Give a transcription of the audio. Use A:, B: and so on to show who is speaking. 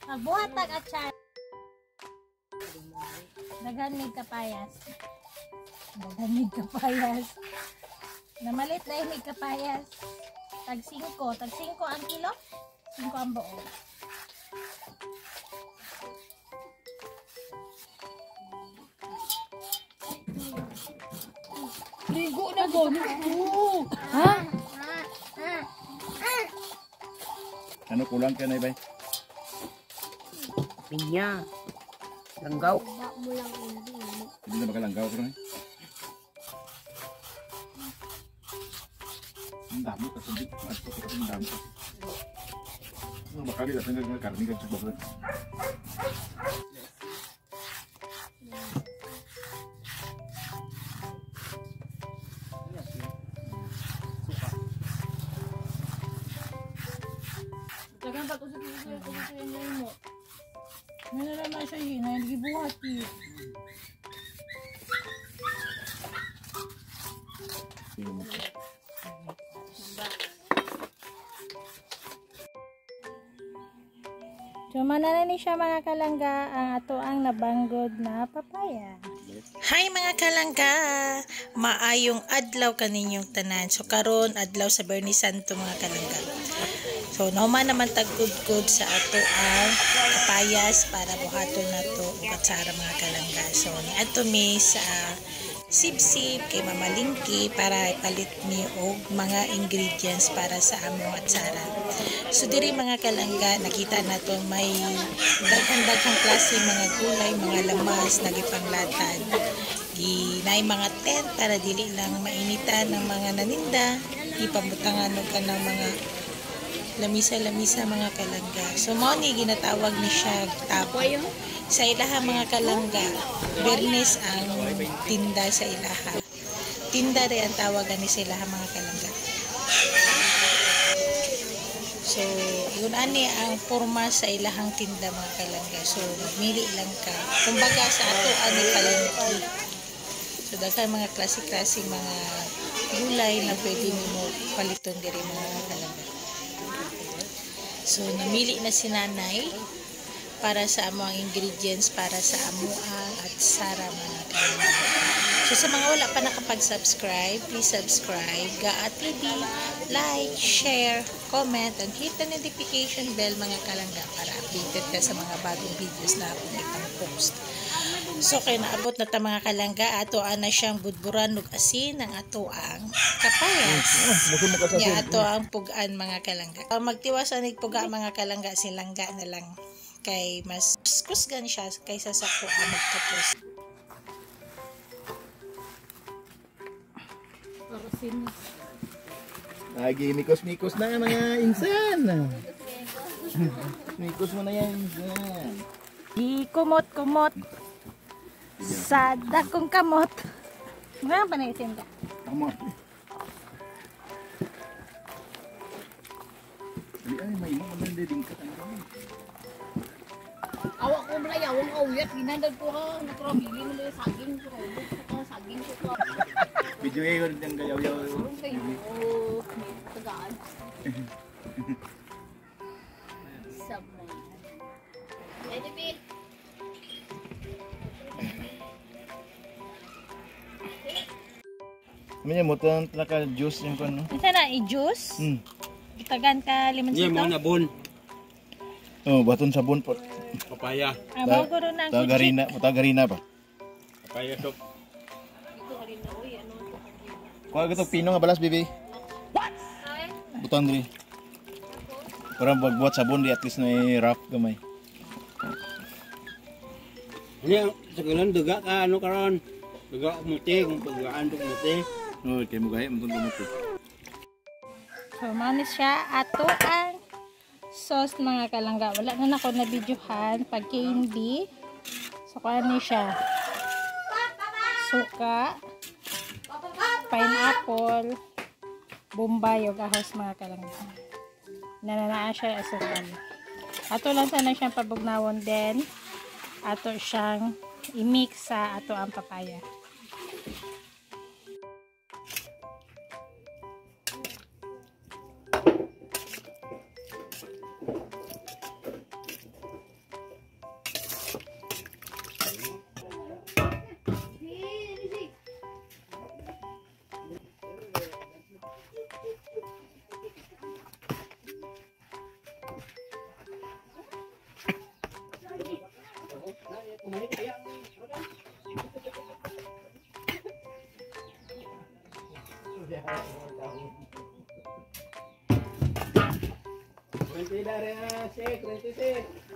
A: Magbuhat tag atsyar. Daghan kapayas. Daghan kapayas. Namalit na yung kapayas. Tag 5. Tag 5 ang kilo. 5 ang buo.
B: Ligo na gano'n.
A: Ha?
C: Ano kulang ka na, Ibay?
B: Pinya. Langgaw.
C: Hindi na makalanggaw ko rin. Ang dami kasi hindi. Ang dami kasi. Makali natin ng karni kan sa bakit.
A: Dagan pa to sa tuloy mo. Ano na siya yun? Nagibuhat yun. So, mananani siya mga kalangga ang ato ang nabanggod na papaya.
D: Hi mga kalangga! Maayong adlaw kaninyong tanan. So karon adlaw sa Bernie Santo mga kalangga. So nauman naman tagkudkod sa ato ang kapayas para buhaton na to ug atsara mga kalangga. So ni ato mi sa sip-sip kay mamalingki para ipalit mi og mga ingredients para sa among atsara. So diri mga kalangga nakita nato may daghang klase mga gulay, mga lamas nagipanglatad. Ginay mga tent para dili lang mainitan ng mga naninda, ipabutangan og kanang mga lamisa-lamisa mga kalangga. So mao ni ginatawag ni siya tapo. Sa ilaha mga kalangga, Bernes ang tinda sa ilaha. Tinda rin ang tawagan ni sa ilaha mga kalangga. So, yun ani ang forma sa ilahang tinda mga kalangga. So, magmili lang ka. Kumbaga sa ato ani palengke. So, daghan mga klase-klase mga gulay na pwede mo paliton diri mga kalangga. So, namili na si nanay para sa amo ang ingredients para sa amuang at sara mga kalangga. So sa mga wala pa nakapag-subscribe, please subscribe Gaa TV, like, share, comment, and hit the notification bell mga kalangga para updated ka sa mga bagong videos na akong ipang-post. So kaya naabot na ta mga kalangga, ato na siyang budburan ug asin ng ato ang kapayas. Ya ato ang pugaan mga kalangga. Magtiwasan nig puga mga kalangga silangga na lang. Kay mas kusgan siya kaysa sa ko magtapos.
C: Lagi mikos-mikos na mga insan. Mikos mo na yan insan.
A: Di kumot-kumot sa dakong kamot. Mga panaisin ka.
C: Tama. Ay, may maganda din ka tayo.
B: Awak ko mulai awang awiyat ginandal ko ha nakrobili mo le saging ko saging ko.
C: Video ay ko din gayaw-yaw.
B: Oh, tagaan. Sabay. Ay dipil.
C: Manya mo tan naka juice yung kan no.
A: Isa na i-juice. Itagan ka limonsito.
E: Iya, mga bon.
C: Oh, baton sabon po.
E: Papaya.
A: Amo guro na ang
C: Tagarina ba?
E: Papaya sok.
C: Kuha ka pino nga balas, bibi. What? Buton diri. Para magbuhat sabon di at least na rough gamay.
E: Ini segalan dega ka ano karon? Dega muti, kung paggaan dog muti.
C: Oh, kay mo gahi mo tungod mo.
A: So, manis siya. Ato ang sauce mga kalangga. Wala na ako na videohan. Pag candy. So, kaya ni siya. Suka. Pineapple. Bombay o ahos mga kalangga. Nananaan siya asukan. Ato lang sana siyang pabugnawon din. Ato siyang i-mix sa ato ang papaya.
E: Kwenti dari sik, kwenti sik.